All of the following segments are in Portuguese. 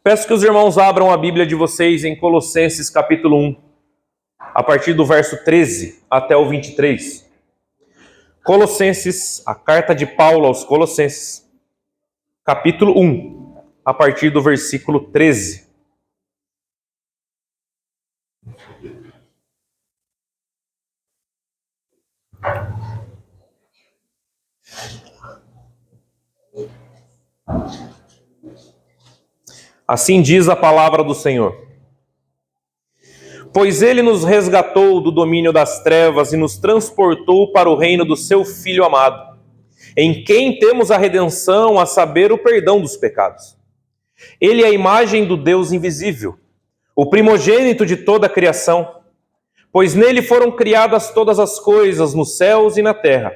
Peço que os irmãos abram a Bíblia de vocês em Colossenses capítulo 1, a partir do verso 13 até o 23. Colossenses, a carta de Paulo aos Colossenses, capítulo 1, a partir do versículo 13. Assim diz a palavra do Senhor. Pois ele nos resgatou do domínio das trevas e nos transportou para o reino do seu Filho amado, em quem temos a redenção, a saber, o perdão dos pecados. Ele é a imagem do Deus invisível, o primogênito de toda a criação, pois nele foram criadas todas as coisas nos céus e na terra,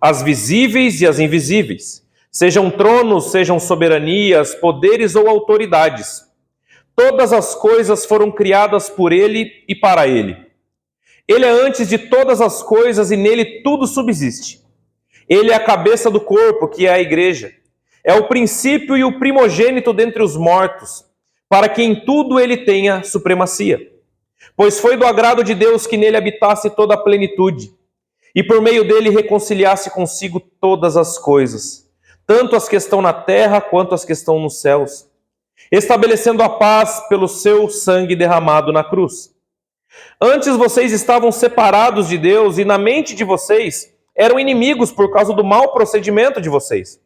as visíveis e as invisíveis, sejam tronos, sejam soberanias, poderes ou autoridades. Todas as coisas foram criadas por ele e para ele. Ele é antes de todas as coisas e nele tudo subsiste. Ele é a cabeça do corpo, que é a igreja. É o princípio e o primogênito dentre os mortos, para que em tudo ele tenha supremacia. Pois foi do agrado de Deus que nele habitasse toda a plenitude, e por meio dele reconciliasse consigo todas as coisas, tanto as que estão na terra quanto as que estão nos céus, estabelecendo a paz pelo seu sangue derramado na cruz. Antes vocês estavam separados de Deus e na mente de vocês eram inimigos por causa do mau procedimento de vocês.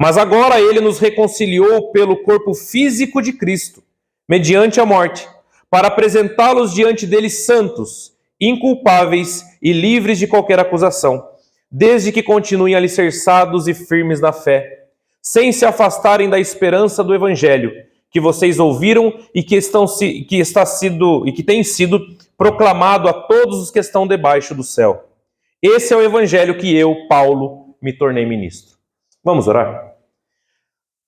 Mas agora ele nos reconciliou pelo corpo físico de Cristo, mediante a morte, para apresentá-los diante dele santos, inculpáveis e livres de qualquer acusação, desde que continuem alicerçados e firmes na fé, sem se afastarem da esperança do Evangelho, que vocês ouviram e que tem sido proclamado a todos os que estão debaixo do céu. Esse é o Evangelho que eu, Paulo, me tornei ministro. Vamos orar?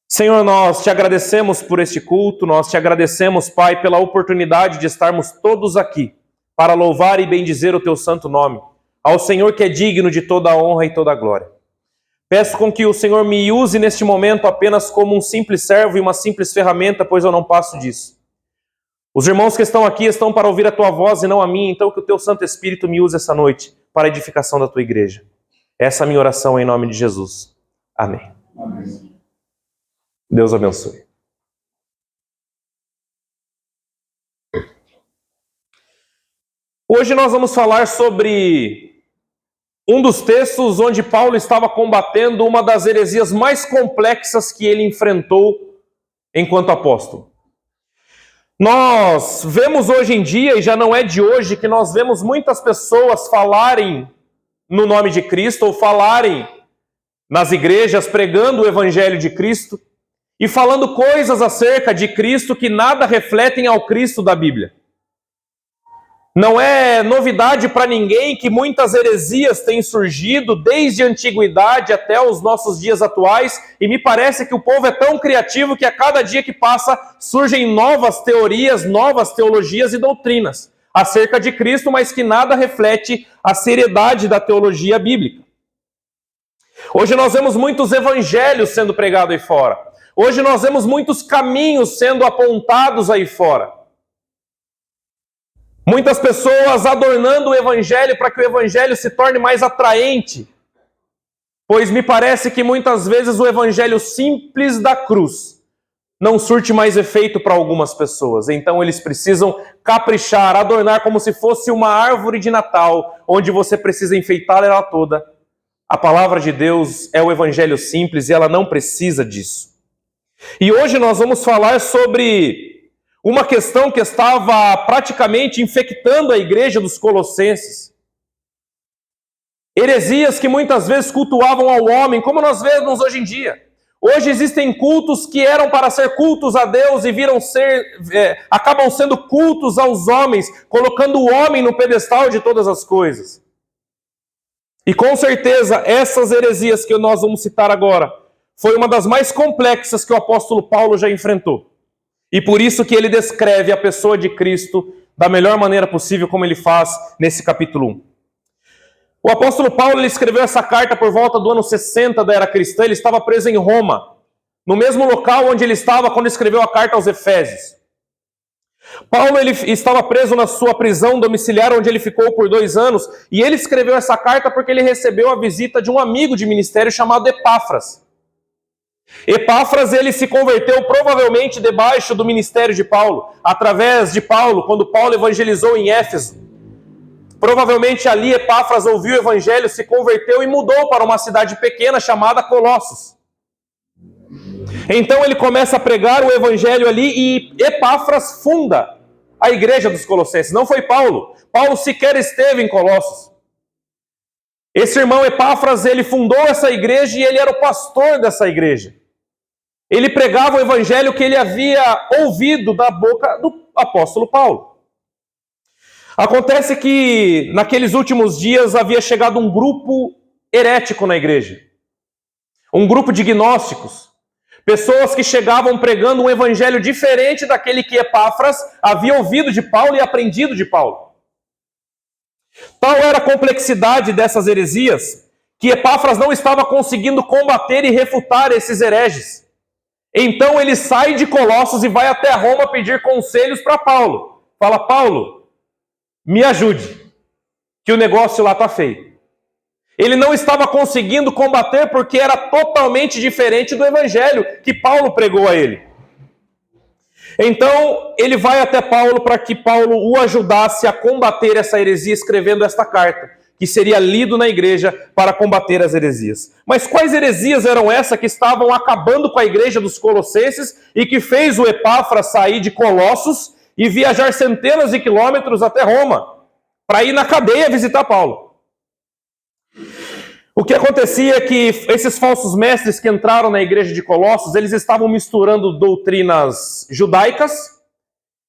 Senhor, nós te agradecemos por este culto, nós te agradecemos, Pai, pela oportunidade de estarmos todos aqui para louvar e bendizer o teu santo nome, ao Senhor que é digno de toda a honra e toda a glória. Peço com que o Senhor me use neste momento apenas como um simples servo e uma simples ferramenta, pois eu não passo disso. Os irmãos que estão aqui estão para ouvir a tua voz e não a minha, então que o teu Santo Espírito me use essa noite para a edificação da tua igreja. Essa é a minha oração em nome de Jesus. Amém. Amém. Deus abençoe. Hoje nós vamos falar sobre um dos textos onde Paulo estava combatendo uma das heresias mais complexas que ele enfrentou enquanto apóstolo. Nós vemos hoje em dia, e já não é de hoje, que nós vemos muitas pessoas falarem no nome de Cristo, ou falarem nas igrejas pregando o Evangelho de Cristo, e falando coisas acerca de Cristo que nada refletem ao Cristo da Bíblia. Não é novidade para ninguém que muitas heresias têm surgido desde a antiguidade até os nossos dias atuais, e me parece que o povo é tão criativo que a cada dia que passa surgem novas teorias, novas teologias e doutrinas acerca de Cristo, mas que nada reflete a seriedade da teologia bíblica. Hoje nós vemos muitos evangelhos sendo pregados aí fora. Hoje nós vemos muitos caminhos sendo apontados aí fora. Muitas pessoas adornando o Evangelho para que o Evangelho se torne mais atraente. Pois me parece que muitas vezes o Evangelho simples da cruz não surte mais efeito para algumas pessoas. Então eles precisam caprichar, adornar como se fosse uma árvore de Natal, onde você precisa enfeitar ela toda. A palavra de Deus é o Evangelho simples e ela não precisa disso. E hoje nós vamos falar sobre uma questão que estava praticamente infectando a igreja dos Colossenses. Heresias que muitas vezes cultuavam ao homem, como nós vemos hoje em dia. Hoje existem cultos que eram para ser cultos a Deus e acabam sendo cultos aos homens, colocando o homem no pedestal de todas as coisas. E com certeza essas heresias que nós vamos citar agora foi uma das mais complexas que o apóstolo Paulo já enfrentou. E por isso que ele descreve a pessoa de Cristo da melhor maneira possível, como ele faz nesse capítulo 1. O apóstolo Paulo ele escreveu essa carta por volta do ano 60 da era cristã, ele estava preso em Roma. no mesmo local onde ele estava quando escreveu a carta aos Efésios. Paulo ele estava preso na sua prisão domiciliar, onde ele ficou por 2 anos, e ele escreveu essa carta porque ele recebeu a visita de um amigo de ministério chamado Epáfras. Epáfras ele se converteu provavelmente debaixo do ministério de Paulo, através de Paulo, quando Paulo evangelizou em Éfeso. Provavelmente ali Epáfras ouviu o evangelho, se converteu e mudou para uma cidade pequena chamada Colossos. Então ele começa a pregar o evangelho ali e Epáfras funda a igreja dos Colossenses. Não foi Paulo. Paulo sequer esteve em Colossos. Esse irmão Epáfras, ele fundou essa igreja e ele era o pastor dessa igreja. Ele pregava o evangelho que ele havia ouvido da boca do apóstolo Paulo. Acontece que naqueles últimos dias havia chegado um grupo herético na igreja. Um grupo de gnósticos. Pessoas que chegavam pregando um evangelho diferente daquele que Epáfras havia ouvido de Paulo e aprendido de Paulo. Tal era a complexidade dessas heresias, que Epáfras não estava conseguindo combater e refutar esses hereges. Então ele sai de Colossos e vai até Roma pedir conselhos para Paulo. Fala, Paulo, me ajude, que o negócio lá está feio. Ele não estava conseguindo combater porque era totalmente diferente do evangelho que Paulo pregou a ele. Então, ele vai até Paulo para que Paulo o ajudasse a combater essa heresia, escrevendo esta carta, que seria lido na igreja para combater as heresias. Mas quais heresias eram essas que estavam acabando com a igreja dos Colossenses e que fez o Epáfras sair de Colossos e viajar centenas de quilômetros até Roma, para ir na cadeia visitar Paulo? O que acontecia é que esses falsos mestres que entraram na igreja de Colossos, eles estavam misturando doutrinas judaicas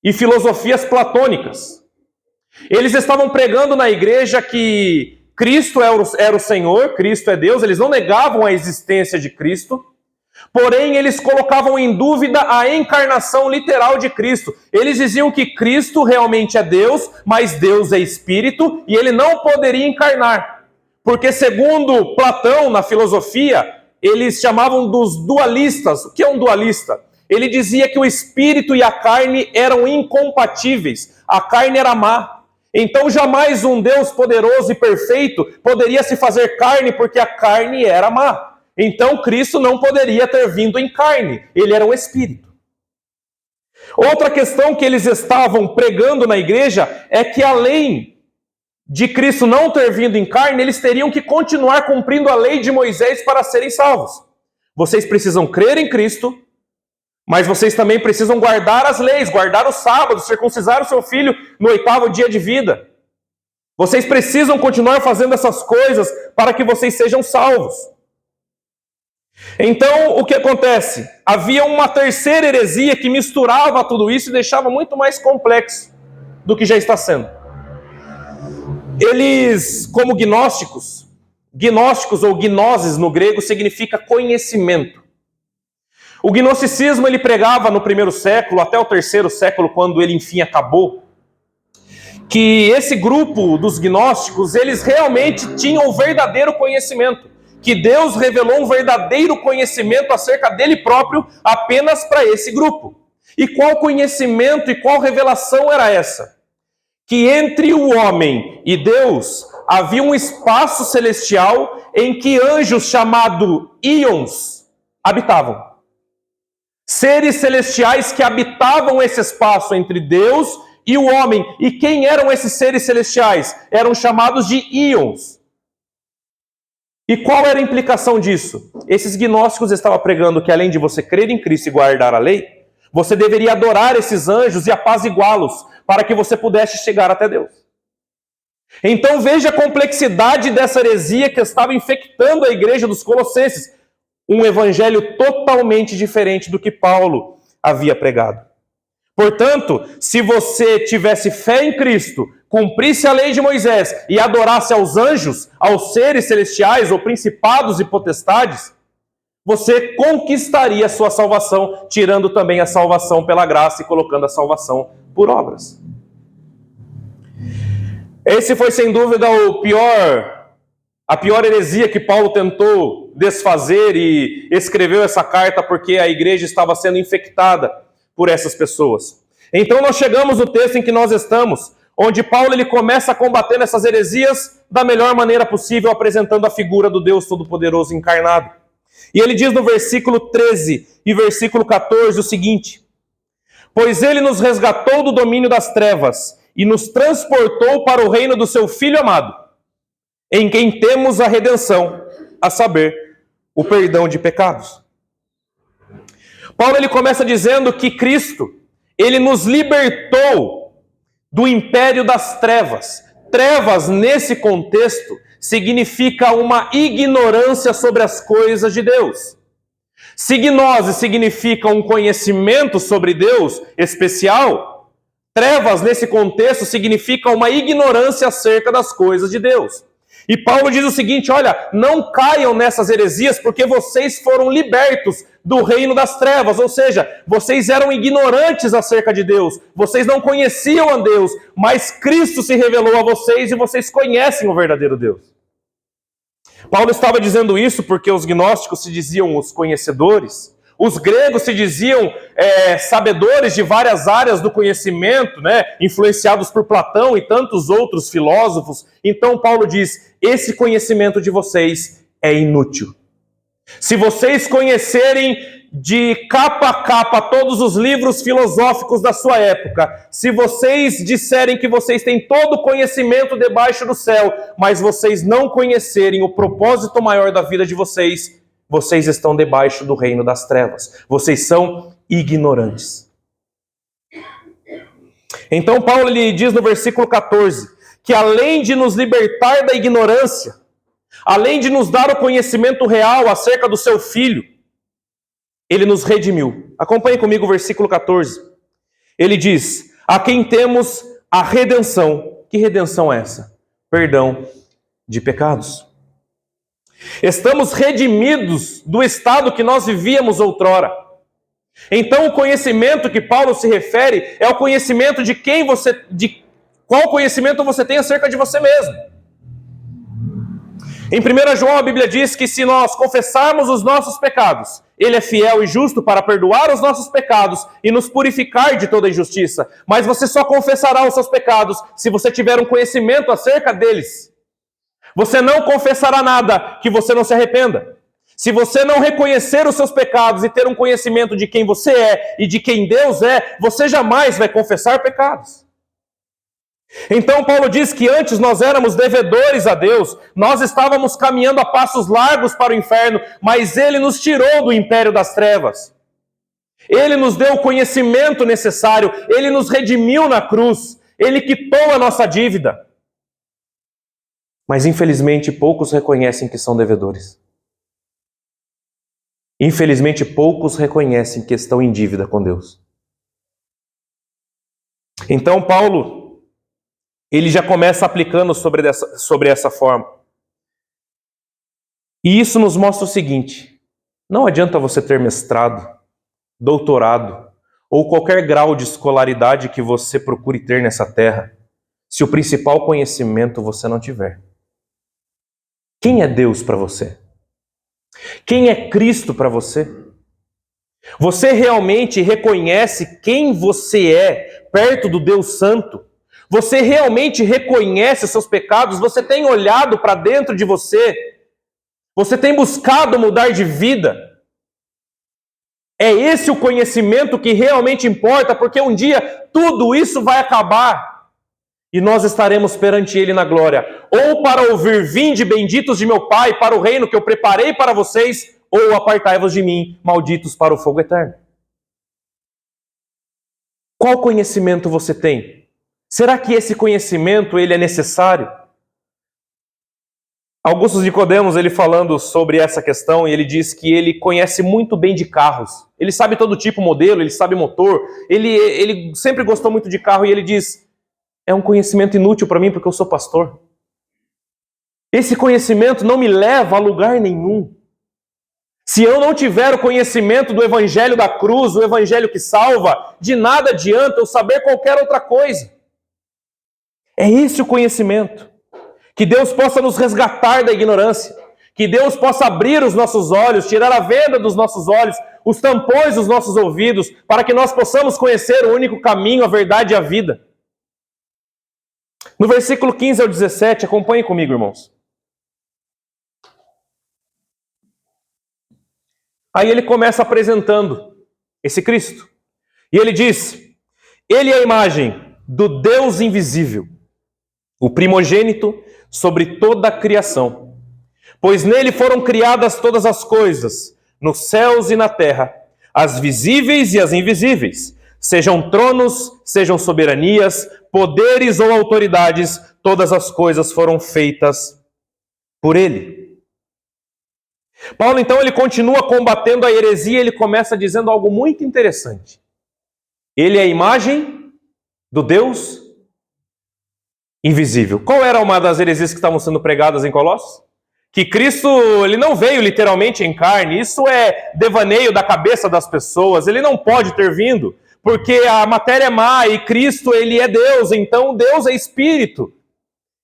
e filosofias platônicas. Eles estavam pregando na igreja que Cristo era o Senhor, Cristo é Deus, eles não negavam a existência de Cristo, porém eles colocavam em dúvida a encarnação literal de Cristo. Eles diziam que Cristo realmente é Deus, mas Deus é Espírito e ele não poderia encarnar. Porque segundo Platão, na filosofia, eles chamavam dos dualistas. O que é um dualista? Ele dizia que o espírito e a carne eram incompatíveis. A carne era má. Então jamais um Deus poderoso e perfeito poderia se fazer carne porque a carne era má. Então Cristo não poderia ter vindo em carne. Ele era um espírito. Outra questão que eles estavam pregando na igreja é que além de Cristo não ter vindo em carne, eles teriam que continuar cumprindo a lei de Moisés para serem salvos. Vocês precisam crer em Cristo, mas vocês também precisam guardar as leis, guardar o sábado, circuncidar o seu filho no 8º dia de vida. Vocês precisam continuar fazendo essas coisas para que vocês sejam salvos. Então, o que acontece? Havia uma terceira heresia que misturava tudo isso e deixava muito mais complexo do que já está sendo. Eles, como gnósticos ou gnoses no grego significa conhecimento. O gnosticismo ele pregava no 1º século até o 3º século, quando ele enfim acabou, que esse grupo dos gnósticos, eles realmente tinham o verdadeiro conhecimento, que Deus revelou um verdadeiro conhecimento acerca dele próprio apenas para esse grupo. E qual conhecimento e qual revelação era essa? Que entre o homem e Deus havia um espaço celestial em que anjos chamados íons habitavam. Seres celestiais que habitavam esse espaço entre Deus e o homem. E quem eram esses seres celestiais? Eram chamados de íons. E qual era a implicação disso? Esses gnósticos estavam pregando que além de você crer em Cristo e guardar a lei, você deveria adorar esses anjos e apaziguá-los, para que você pudesse chegar até Deus. Então veja a complexidade dessa heresia que estava infectando a igreja dos Colossenses. Um evangelho totalmente diferente do que Paulo havia pregado. Portanto, se você tivesse fé em Cristo, cumprisse a lei de Moisés e adorasse aos anjos, aos seres celestiais ou principados e potestades, você conquistaria a sua salvação, tirando também a salvação pela graça e colocando a salvação por obras. Esse foi sem dúvida o pior A pior heresia que Paulo tentou desfazer e escreveu essa carta porque a igreja estava sendo infectada por essas pessoas. Então nós chegamos no texto em que nós estamos, onde Paulo ele começa a combater essas heresias da melhor maneira possível, apresentando a figura do Deus Todo-Poderoso encarnado. E ele diz no versículo 13 e versículo 14 o seguinte: pois ele nos resgatou do domínio das trevas e nos transportou para o reino do seu Filho amado, em quem temos a redenção, a saber, o perdão de pecados. Paulo ele começa dizendo que Cristo, ele nos libertou do império das trevas. Trevas, nesse contexto, significa uma ignorância sobre as coisas de Deus. Se gnose significa um conhecimento sobre Deus especial, trevas, nesse contexto, significa uma ignorância acerca das coisas de Deus. E Paulo diz o seguinte: olha, não caiam nessas heresias, porque vocês foram libertos do reino das trevas, ou seja, vocês eram ignorantes acerca de Deus, vocês não conheciam a Deus, mas Cristo se revelou a vocês e vocês conhecem o verdadeiro Deus. Paulo estava dizendo isso porque os gnósticos se diziam os conhecedores, os gregos se diziam sabedores de várias áreas do conhecimento, influenciados por Platão e tantos outros filósofos. Então Paulo diz: esse conhecimento de vocês é inútil. Se vocês conhecerem de capa a capa todos os livros filosóficos da sua época, se vocês disserem que vocês têm todo o conhecimento debaixo do céu, mas vocês não conhecerem o propósito maior da vida de vocês, vocês estão debaixo do reino das trevas. Vocês são ignorantes. Então Paulo lhe diz no versículo 14, que além de nos libertar da ignorância, além de nos dar o conhecimento real acerca do seu Filho, ele nos redimiu. Acompanhe comigo o versículo 14. Ele diz: a quem temos a redenção. Que redenção é essa? Perdão de pecados. Estamos redimidos do estado que nós vivíamos outrora. Então o conhecimento que Paulo se refere é o conhecimento de qual conhecimento você tem acerca de você mesmo. Em 1 João a Bíblia diz que se nós confessarmos os nossos pecados, Ele é fiel e justo para perdoar os nossos pecados e nos purificar de toda injustiça. Mas você só confessará os seus pecados se você tiver um conhecimento acerca deles. Você não confessará nada que você não se arrependa. Se você não reconhecer os seus pecados e ter um conhecimento de quem você é e de quem Deus é, você jamais vai confessar pecados. Então Paulo diz que antes nós éramos devedores a Deus, nós estávamos caminhando a passos largos para o inferno, mas Ele nos tirou do império das trevas. Ele nos deu o conhecimento necessário, Ele nos redimiu na cruz, Ele quitou a nossa dívida. Mas infelizmente poucos reconhecem que são devedores. Infelizmente poucos reconhecem que estão em dívida com Deus. Então Paulo, ele já começa aplicando sobre essa forma. E isso nos mostra o seguinte: não adianta você ter mestrado, doutorado ou qualquer grau de escolaridade que você procure ter nessa terra, se o principal conhecimento você não tiver. Quem é Deus para você? Quem é Cristo para você? Você realmente reconhece quem você é perto do Deus Santo? Você realmente reconhece seus pecados? Você tem olhado para dentro de você? Você tem buscado mudar de vida? É esse o conhecimento que realmente importa, porque um dia tudo isso vai acabar e nós estaremos perante Ele na glória, ou para ouvir: vinde benditos de meu Pai para o reino que eu preparei para vocês, ou apartai-vos de mim, malditos para o fogo eterno. Qual conhecimento você tem? Será que esse conhecimento ele é necessário? Augusto Nicodemos, ele falando sobre essa questão, ele diz que ele conhece muito bem de carros. Ele sabe todo tipo, modelo, ele sabe motor. Ele sempre gostou muito de carro e ele diz: é um conhecimento inútil para mim porque eu sou pastor. Esse conhecimento não me leva a lugar nenhum. Se eu não tiver o conhecimento do evangelho da cruz, o evangelho que salva, de nada adianta eu saber qualquer outra coisa. É esse o conhecimento Que Deus possa nos resgatar da ignorância. Que Deus possa abrir os nossos olhos, tirar a venda dos nossos olhos, os tampões dos nossos ouvidos, para que nós possamos conhecer o único caminho, a verdade e a vida. No versículo 15 ao 17, acompanhe comigo, irmãos. Aí ele começa apresentando esse Cristo. E ele diz: ele é a imagem do Deus invisível, o primogênito sobre toda a criação. Pois nele foram criadas todas as coisas, nos céus e na terra, as visíveis e as invisíveis, sejam tronos, sejam soberanias, poderes ou autoridades, todas as coisas foram feitas por ele. Paulo, então, ele continua combatendo a heresia, ele começa dizendo algo muito interessante. Ele é a imagem do Deus invisível. Qual era uma das heresias que estavam sendo pregadas em Colossos? Que Cristo, ele não veio literalmente em carne. Isso é devaneio da cabeça das pessoas. Ele não pode ter vindo, porque a matéria é má e Cristo, ele é Deus. Então Deus é Espírito.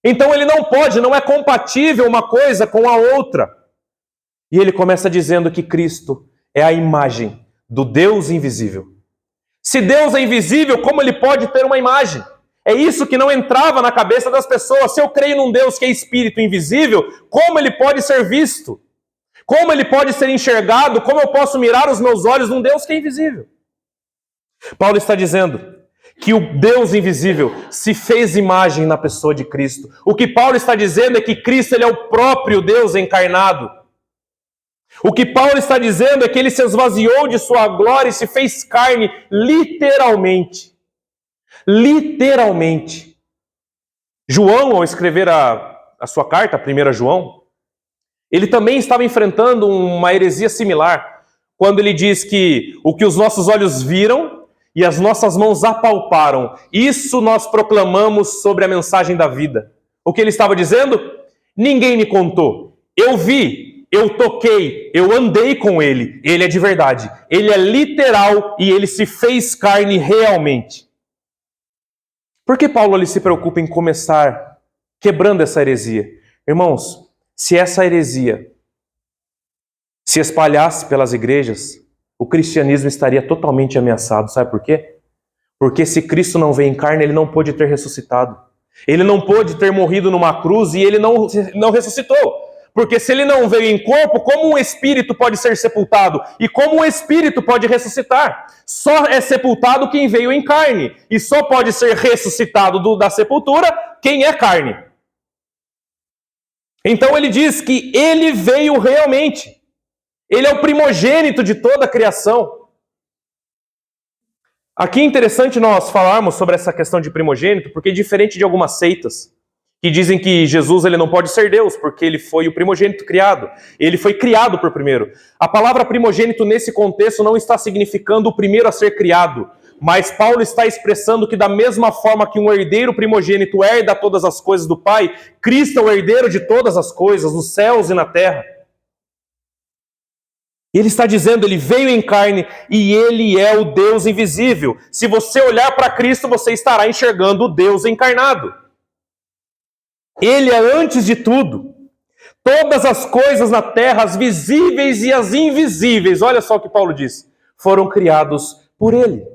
Então ele não pode, não é compatível uma coisa com a outra. E ele começa dizendo que Cristo é a imagem do Deus invisível. Se Deus é invisível, como ele pode ter uma imagem? É isso que não entrava na cabeça das pessoas. Se eu creio num Deus que é espírito invisível, como ele pode ser visto? Como ele pode ser enxergado? Como eu posso mirar os meus olhos num Deus que é invisível? Paulo está dizendo que o Deus invisível se fez imagem na pessoa de Cristo. O que Paulo está dizendo é que Cristo, ele é o próprio Deus encarnado. O que Paulo está dizendo é que ele se esvaziou de sua glória e se fez carne, literalmente. Literalmente. João, ao escrever a sua carta, a 1 João, ele também estava enfrentando uma heresia similar, quando ele diz que o que os nossos olhos viram e as nossas mãos apalparam, isso nós proclamamos sobre a mensagem da vida. O que ele estava dizendo? Ninguém me contou. Eu vi. Eu toquei, eu andei com ele, ele é de verdade, ele é literal e ele se fez carne realmente. Por que Paulo ele se preocupa em começar quebrando essa heresia? Irmãos, se essa heresia se espalhasse pelas igrejas, o cristianismo estaria totalmente ameaçado. Sabe por quê? Porque se Cristo não veio em carne, ele não pôde ter ressuscitado. Ele não pôde ter morrido numa cruz e ele não ressuscitou. Porque se ele não veio em corpo, como um espírito pode ser sepultado? E como um espírito pode ressuscitar? Só é sepultado quem veio em carne. E só pode ser ressuscitado da sepultura quem é carne. Então ele diz que ele veio realmente. Ele é o primogênito de toda a criação. Aqui é interessante nós falarmos sobre essa questão de primogênito, porque diferente de algumas seitas, que dizem que Jesus ele não pode ser Deus, porque ele foi o primogênito criado. Ele foi criado por primeiro. A palavra primogênito nesse contexto não está significando o primeiro a ser criado, mas Paulo está expressando que da mesma forma que um herdeiro primogênito herda todas as coisas do Pai, Cristo é o herdeiro de todas as coisas, nos céus e na terra. Ele está dizendo, ele veio em carne e ele é o Deus invisível. Se você olhar para Cristo, você estará enxergando o Deus encarnado. Ele é antes de tudo. Todas as coisas na terra, as visíveis e as invisíveis, olha só o que Paulo diz, foram criados por ele.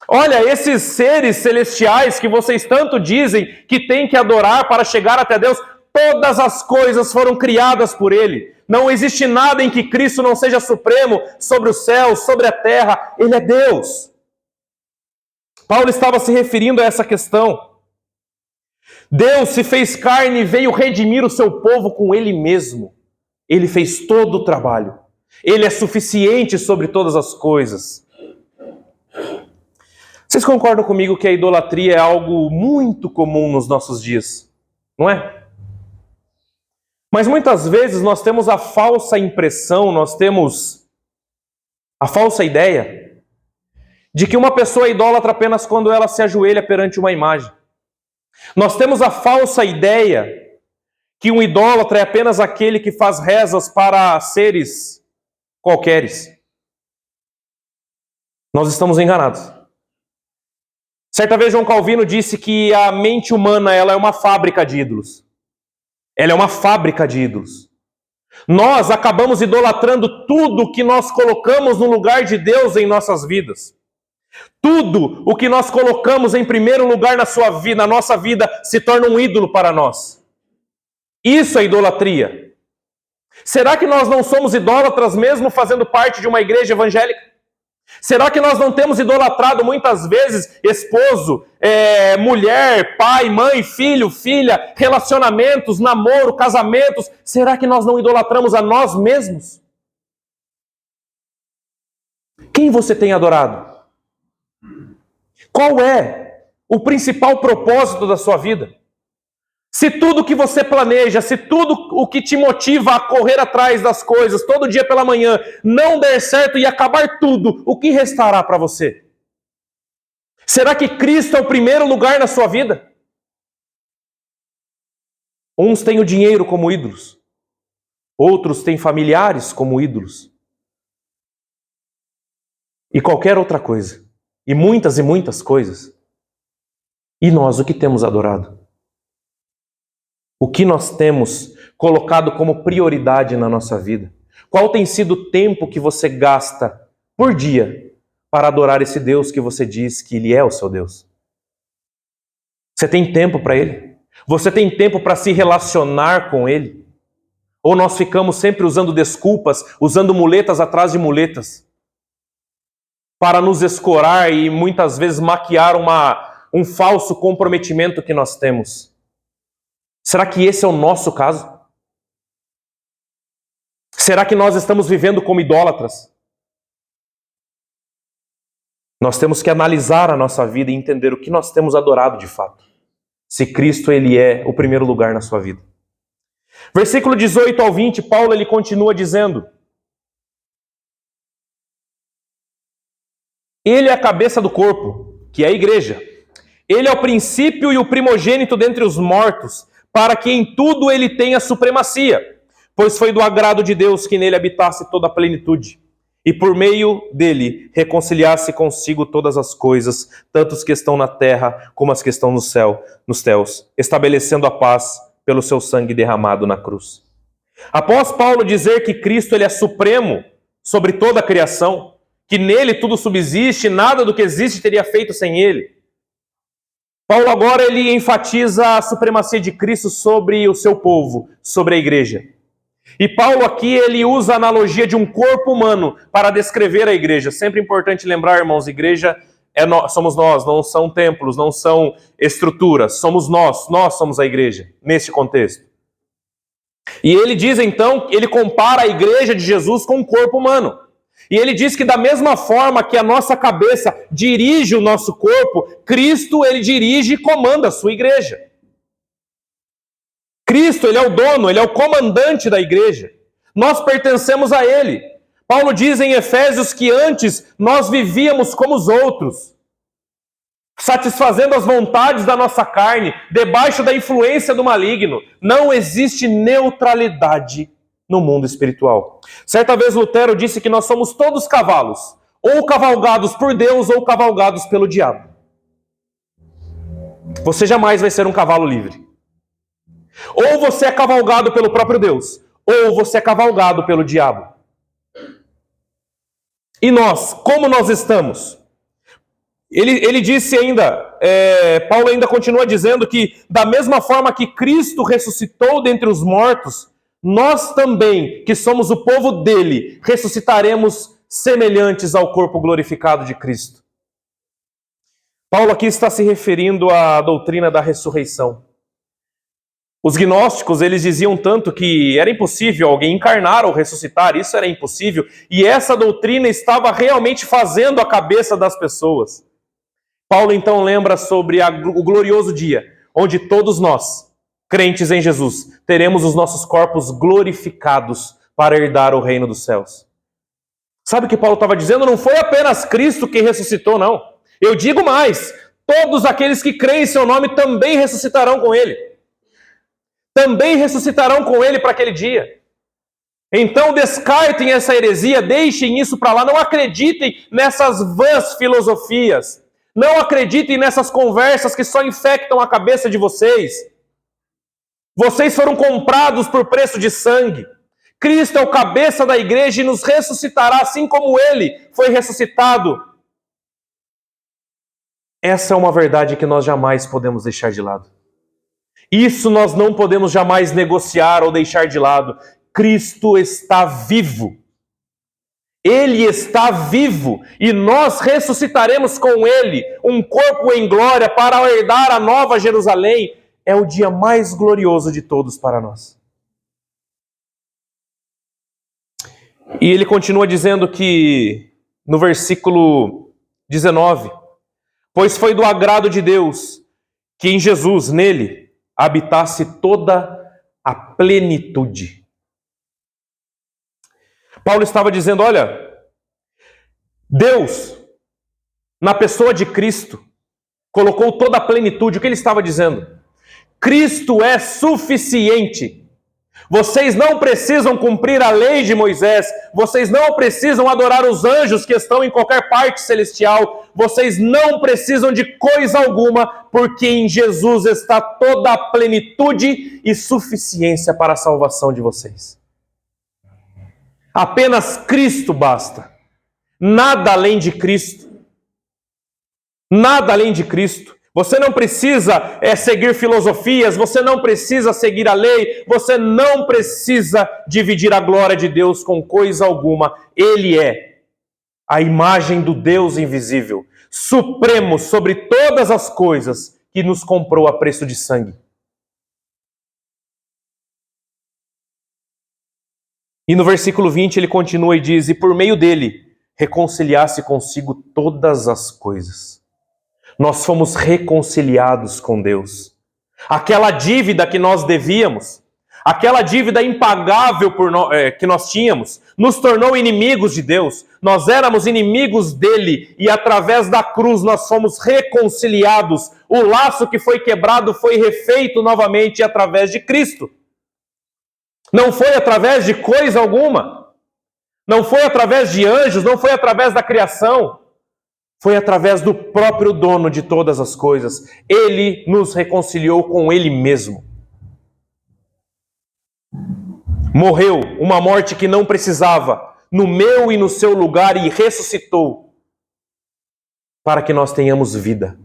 Olha, esses seres celestiais que vocês tanto dizem que têm que adorar para chegar até Deus, todas as coisas foram criadas por ele. Não existe nada em que Cristo não seja supremo sobre o céu, sobre a terra. Ele é Deus. Paulo estava se referindo a essa questão. Deus se fez carne e veio redimir o seu povo com ele mesmo. Ele fez todo o trabalho. Ele é suficiente sobre todas as coisas. Vocês concordam comigo que a idolatria é algo muito comum nos nossos dias? Não é? Mas muitas vezes nós temos a falsa impressão, nós temos a falsa ideia de que uma pessoa é idólatra apenas quando ela se ajoelha perante uma imagem. Nós temos a falsa ideia que um idólatra é apenas aquele que faz rezas para seres qualqueres. Nós estamos enganados. Certa vez João Calvino disse que a mente humana ela é uma fábrica de ídolos. Ela é uma fábrica de ídolos. Nós acabamos idolatrando tudo que nós colocamos no lugar de Deus em nossas vidas. Tudo o que nós colocamos em primeiro lugar na nossa vida, se torna um ídolo para nós. Isso é idolatria. Será que nós não somos idólatras mesmo fazendo parte de uma igreja evangélica? Será que nós não temos idolatrado muitas vezes esposo, mulher, pai, mãe, filho, filha, relacionamentos, namoro, casamentos? Será que nós não idolatramos a nós mesmos? Quem você tem adorado? Qual é o principal propósito da sua vida? Se tudo que você planeja, se tudo o que te motiva a correr atrás das coisas todo dia pela manhã não der certo e acabar tudo, o que restará para você? Será que Cristo é o primeiro lugar na sua vida? Uns têm o dinheiro como ídolos, outros têm familiares como ídolos. E qualquer outra coisa. E muitas coisas. E nós, o que temos adorado? O que nós temos colocado como prioridade na nossa vida? Qual tem sido o tempo que você gasta por dia para adorar esse Deus que você diz que Ele é o seu Deus? Você tem tempo para Ele? Você tem tempo para se relacionar com Ele? Ou nós ficamos sempre usando desculpas, usando muletas atrás de muletas, para nos escorar e muitas vezes maquiar um falso comprometimento que nós temos? Será que esse é o nosso caso? Será que nós estamos vivendo como idólatras? Nós temos que analisar a nossa vida e entender o que nós temos adorado de fato. Se Cristo Ele é o primeiro lugar na sua vida. Versículo 18 ao 20, Paulo ele continua dizendo: Ele é a cabeça do corpo, que é a igreja. Ele é o princípio e o primogênito dentre os mortos, para que em tudo ele tenha supremacia, pois foi do agrado de Deus que nele habitasse toda a plenitude, e por meio dele reconciliasse consigo todas as coisas, tanto as que estão na terra como as que estão no céu, nos céus, estabelecendo a paz pelo seu sangue derramado na cruz. Após Paulo dizer que Cristo ele é supremo sobre toda a criação, que nele tudo subsiste, nada do que existe teria feito sem ele, Paulo agora ele enfatiza a supremacia de Cristo sobre o seu povo, sobre a igreja. E Paulo aqui ele usa a analogia de um corpo humano para descrever a igreja. Sempre importante lembrar, irmãos, igreja somos nós, não são templos, não são estruturas, somos nós somos a igreja, nesse contexto. E ele diz então, ele compara a igreja de Jesus com um corpo humano. E ele diz que da mesma forma que a nossa cabeça dirige o nosso corpo, Cristo ele dirige e comanda a sua igreja. Cristo ele é o dono, ele é o comandante da igreja. Nós pertencemos a ele. Paulo diz em Efésios que antes nós vivíamos como os outros, satisfazendo as vontades da nossa carne, debaixo da influência do maligno. Não existe neutralidade no mundo espiritual. Certa vez Lutero disse que nós somos todos cavalos, ou cavalgados por Deus ou cavalgados pelo diabo. Você jamais vai ser um cavalo livre. Ou você é cavalgado pelo próprio Deus, ou você é cavalgado pelo diabo. E nós, como nós estamos? Ele disse ainda, Paulo ainda continua dizendo que da mesma forma que Cristo ressuscitou dentre os mortos, nós também, que somos o povo dele, ressuscitaremos semelhantes ao corpo glorificado de Cristo. Paulo aqui está se referindo à doutrina da ressurreição. Os gnósticos, eles diziam tanto que era impossível alguém encarnar ou ressuscitar, isso era impossível, e essa doutrina estava realmente fazendo a cabeça das pessoas. Paulo então lembra sobre o glorioso dia, onde todos nós, crentes em Jesus, teremos os nossos corpos glorificados para herdar o reino dos céus. Sabe o que Paulo estava dizendo? Não foi apenas Cristo que ressuscitou, não. Eu digo mais, todos aqueles que creem em seu nome também ressuscitarão com ele. Também ressuscitarão com ele para aquele dia. Então descartem essa heresia, deixem isso para lá, não acreditem nessas vãs filosofias, não acreditem nessas conversas que só infectam a cabeça de vocês. Vocês foram comprados por preço de sangue. Cristo é o cabeça da igreja e nos ressuscitará assim como ele foi ressuscitado. Essa é uma verdade que nós jamais podemos deixar de lado. Isso nós não podemos jamais negociar ou deixar de lado. Cristo está vivo. Ele está vivo e nós ressuscitaremos com ele, um corpo em glória para herdar a nova Jerusalém. É o dia mais glorioso de todos para nós. E ele continua dizendo que, no versículo 19, pois foi do agrado de Deus que em Jesus, nele, habitasse toda a plenitude. Paulo estava dizendo, olha, Deus, na pessoa de Cristo, colocou toda a plenitude. O que ele estava dizendo? Cristo é suficiente. Vocês não precisam cumprir a lei de Moisés. Vocês não precisam adorar os anjos que estão em qualquer parte celestial. Vocês não precisam de coisa alguma, porque em Jesus está toda a plenitude e suficiência para a salvação de vocês. Apenas Cristo basta. Nada além de Cristo. Nada além de Cristo. Você não precisa seguir filosofias, você não precisa seguir a lei, você não precisa dividir a glória de Deus com coisa alguma. Ele é a imagem do Deus invisível, supremo sobre todas as coisas, que nos comprou a preço de sangue. E no versículo 20 ele continua e diz, e por meio dele reconciliasse consigo todas as coisas. Nós fomos reconciliados com Deus. Aquela dívida que nós devíamos, aquela dívida impagável que nós tínhamos, nos tornou inimigos de Deus. Nós éramos inimigos dele e através da cruz nós fomos reconciliados. O laço que foi quebrado foi refeito novamente através de Cristo. Não foi através de coisa alguma. Não foi através de anjos, não foi através da criação. Foi através do próprio dono de todas as coisas. Ele nos reconciliou com ele mesmo. Morreu uma morte que não precisava, no meu e no seu lugar, e ressuscitou para que nós tenhamos vida.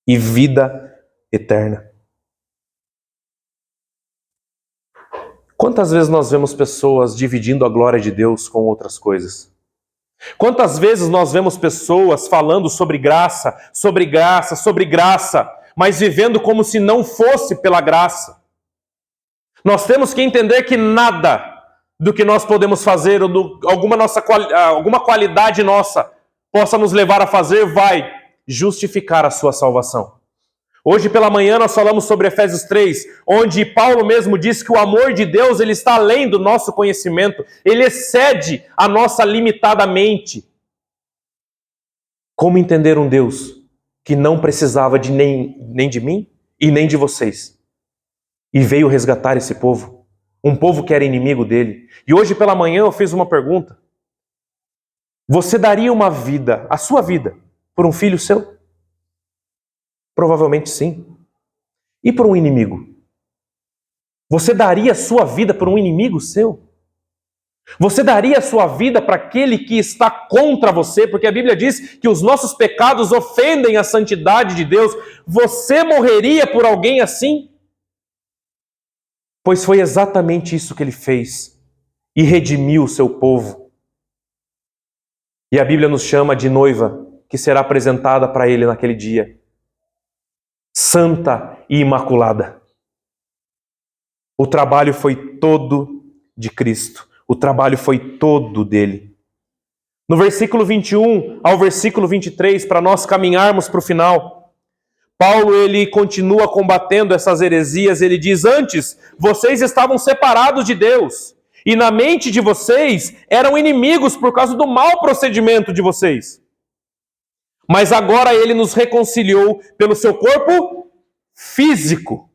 E vida eterna. Quantas vezes nós vemos pessoas dividindo a glória de Deus com outras coisas? Quantas vezes nós vemos pessoas falando sobre graça, sobre graça, sobre graça, mas vivendo como se não fosse pela graça? Nós temos que entender que nada do que nós podemos fazer, ou alguma qualidade nossa, possa nos levar a fazer, vai justificar a sua salvação. Hoje pela manhã nós falamos sobre Efésios 3, onde Paulo mesmo diz que o amor de Deus ele está além do nosso conhecimento, ele excede a nossa limitada mente. Como entender um Deus que não precisava de nem de mim e nem de vocês? E veio resgatar esse povo, um povo que era inimigo dele. E hoje pela manhã eu fiz uma pergunta. Você daria uma vida, a sua vida, por um filho seu? Provavelmente sim. E por um inimigo? Você daria a sua vida por um inimigo seu? Você daria a sua vida para aquele que está contra você? Porque a Bíblia diz que os nossos pecados ofendem a santidade de Deus. Você morreria por alguém assim? Pois foi exatamente isso que ele fez. E redimiu o seu povo. E a Bíblia nos chama de noiva que será apresentada para ele naquele dia. Santa e imaculada. O trabalho foi todo de Cristo. O trabalho foi todo dele. No versículo 21 ao versículo 23, para nós caminharmos para o final, Paulo ele continua combatendo essas heresias. Ele diz, antes vocês estavam separados de Deus, e na mente de vocês eram inimigos por causa do mau procedimento de vocês. Mas agora ele nos reconciliou pelo seu corpo físico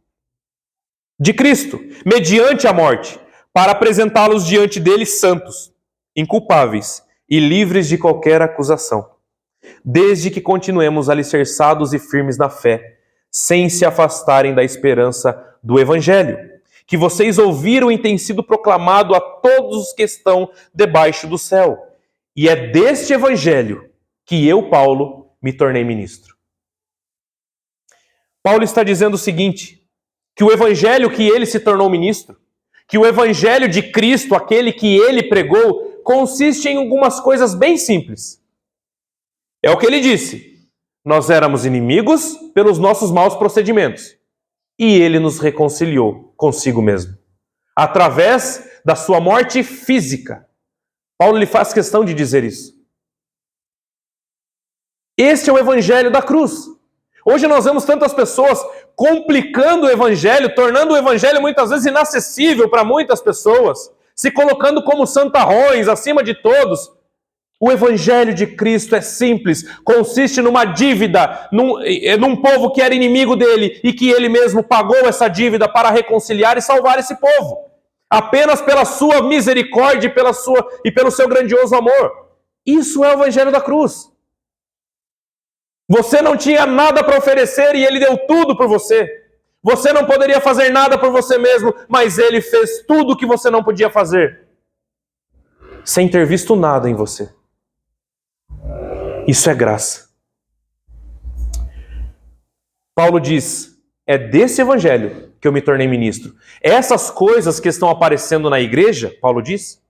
de Cristo, mediante a morte, para apresentá-los diante dele santos, inculpáveis e livres de qualquer acusação, desde que continuemos alicerçados e firmes na fé, sem se afastarem da esperança do Evangelho, que vocês ouviram e tem sido proclamado a todos os que estão debaixo do céu. E é deste Evangelho que eu, Paulo, me tornei ministro. Paulo está dizendo o seguinte, que o Evangelho que ele se tornou ministro, que o Evangelho de Cristo, aquele que ele pregou, consiste em algumas coisas bem simples. É o que ele disse. Nós éramos inimigos pelos nossos maus procedimentos. E ele nos reconciliou consigo mesmo. Através da sua morte física. Paulo lhe faz questão de dizer isso. Este é o Evangelho da cruz. Hoje nós vemos tantas pessoas complicando o Evangelho, tornando o Evangelho muitas vezes inacessível para muitas pessoas, se colocando como santarrões acima de todos. O Evangelho de Cristo é simples, consiste numa dívida, num povo que era inimigo dele e que ele mesmo pagou essa dívida para reconciliar e salvar esse povo. Apenas pela sua misericórdia e pelo seu grandioso amor. Isso é o Evangelho da cruz. Você não tinha nada para oferecer e ele deu tudo por você. Você não poderia fazer nada por você mesmo, mas ele fez tudo o que você não podia fazer, sem ter visto nada em você. Isso é graça. Paulo diz, é desse Evangelho que eu me tornei ministro. Essas coisas que estão aparecendo na igreja, Paulo diz,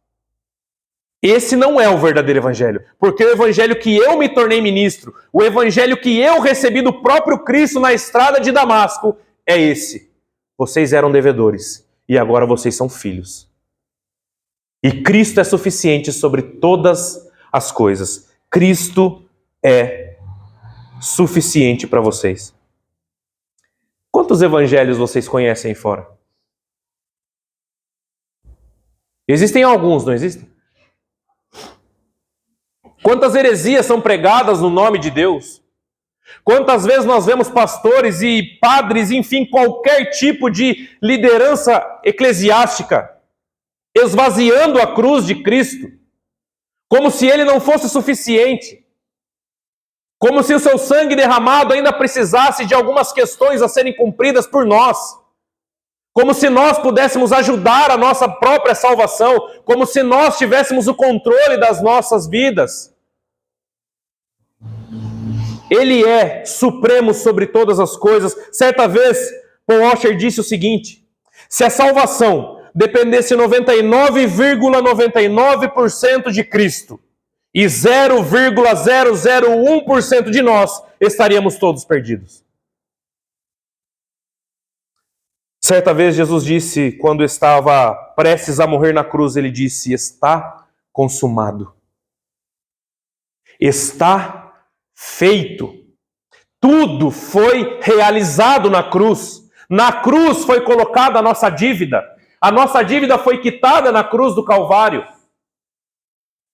esse não é o verdadeiro Evangelho. Porque o Evangelho que eu me tornei ministro, o Evangelho que eu recebi do próprio Cristo na estrada de Damasco, é esse. Vocês eram devedores e agora vocês são filhos. E Cristo é suficiente sobre todas as coisas. Cristo é suficiente para vocês. Quantos evangelhos vocês conhecem aí fora? Existem alguns, não existem? Quantas heresias são pregadas no nome de Deus? Quantas vezes nós vemos pastores e padres, enfim, qualquer tipo de liderança eclesiástica, esvaziando a cruz de Cristo, como se ele não fosse suficiente. Como se o seu sangue derramado ainda precisasse de algumas questões a serem cumpridas por nós. Como se nós pudéssemos ajudar a nossa própria salvação. Como se nós tivéssemos o controle das nossas vidas. Ele é supremo sobre todas as coisas. Certa vez, Paul Washer disse o seguinte: se a salvação dependesse 99,99% de Cristo, e 0,001% de nós estaríamos todos perdidos. Certa vez Jesus disse, quando estava prestes a morrer na cruz, ele disse, está consumado. Está feito. Tudo foi realizado na cruz. Na cruz foi colocada a nossa dívida. A nossa dívida foi quitada na cruz do Calvário.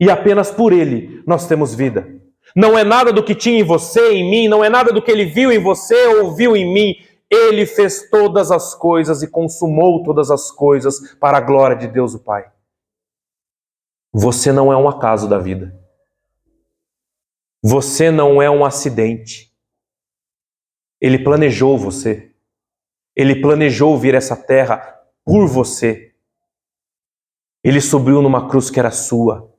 E apenas por ele nós temos vida. Não é nada do que tinha em você, em mim, não é nada do que ele viu em você ou viu em mim. Ele fez todas as coisas e consumou todas as coisas para a glória de Deus o Pai. Você não é um acaso da vida. Você não é um acidente. Ele planejou você. Ele planejou vir a essa terra por você. Ele subiu numa cruz que era sua.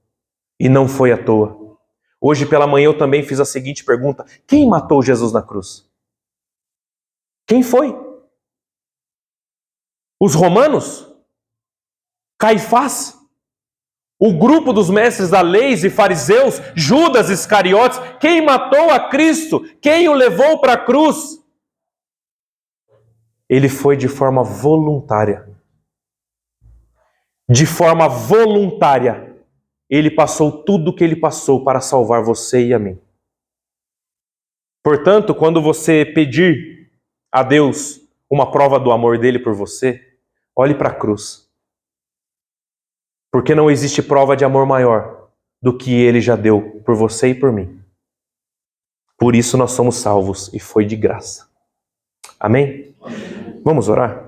E não foi à toa. Hoje pela manhã eu também fiz a seguinte pergunta: quem matou Jesus na cruz? Quem foi? Os romanos? Caifás? O grupo dos mestres da lei e fariseus? Judas Iscariotes? Quem matou a Cristo? Quem o levou para a cruz? Ele foi de forma voluntária. De forma voluntária. Ele passou tudo o que ele passou para salvar você e a mim. Portanto, quando você pedir a Deus uma prova do amor dele por você, olhe para a cruz. Porque não existe prova de amor maior do que ele já deu por você e por mim. Por isso nós somos salvos e foi de graça. Amém? Vamos orar?